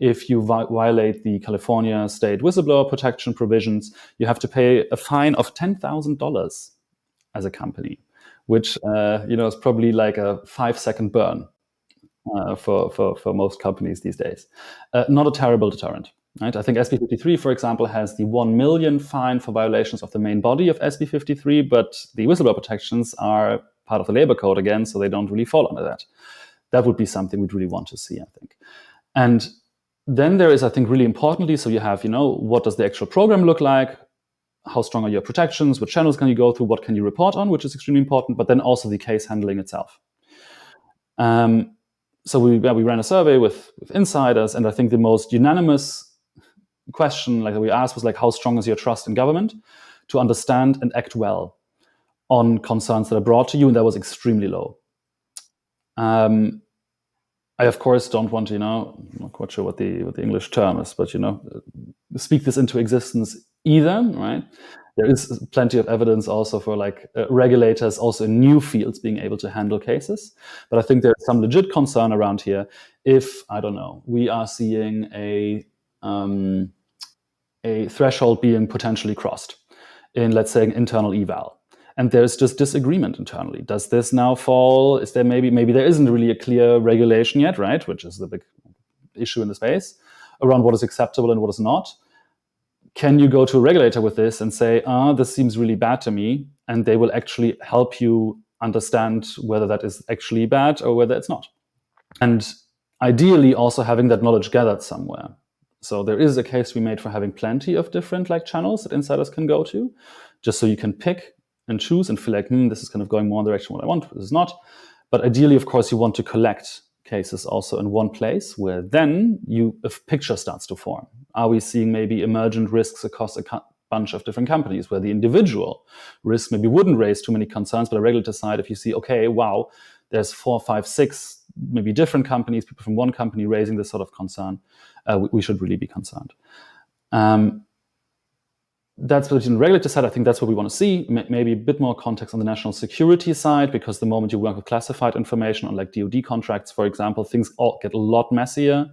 if you violate the California state whistleblower protection provisions, you have to pay a fine of $10,000 as a company, which is probably like a 5-second burn for most companies these days. Not a terrible deterrent. Right? I think SB 53, for example, has the 1 million fine for violations of the main body of SB 53, but the whistleblower protections are part of the labor code again, so they don't really fall under that. That would be something we'd really want to see, I think. And then there is, I think, really importantly, so you have, what does the actual program look like? How strong are your protections? What channels can you go through? What can you report on, which is extremely important, but then also the case handling itself. So we ran a survey with insiders, and I think the most unanimous question that we asked was how strong is your trust in government to understand and act well on concerns that are brought to you, and that was extremely low. I of course don't want to, I'm not quite sure what the English term is, but speak this into existence either, right? There is plenty of evidence also for regulators also in new fields being able to handle cases. But I think there's some legit concern around here if, I don't know, we are seeing a threshold being potentially crossed in, let's say, an internal eval. And there's just disagreement internally. Does this now fall? Is there maybe there isn't really a clear regulation yet, right? Which is the big issue in the space around what is acceptable and what is not. Can you go to a regulator with this and say, this seems really bad to me, and they will actually help you understand whether that is actually bad or whether it's not. And ideally also having that knowledge gathered somewhere. So there is a case we made for having plenty of different channels that insiders can go to, just so you can pick and choose and feel this is kind of going more in the direction of what I want, this is not. But ideally, of course, you want to collect cases also in one place where then a picture starts to form. Are we seeing maybe emergent risks across a bunch of different companies where the individual risk maybe wouldn't raise too many concerns, but a regulator side, if you see, okay, wow, there's 4, 5, 6 maybe different companies, people from one company raising this sort of concern, we should really be concerned. That's what in the regulator side, I think that's what we want to see. Maybe a bit more context on the national security side, because the moment you work with classified information on DoD contracts, for example, things all get a lot messier.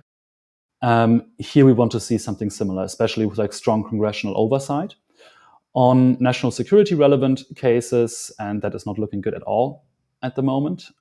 Here we want to see something similar, especially with strong congressional oversight on national security relevant cases, and that is not looking good at all at the moment.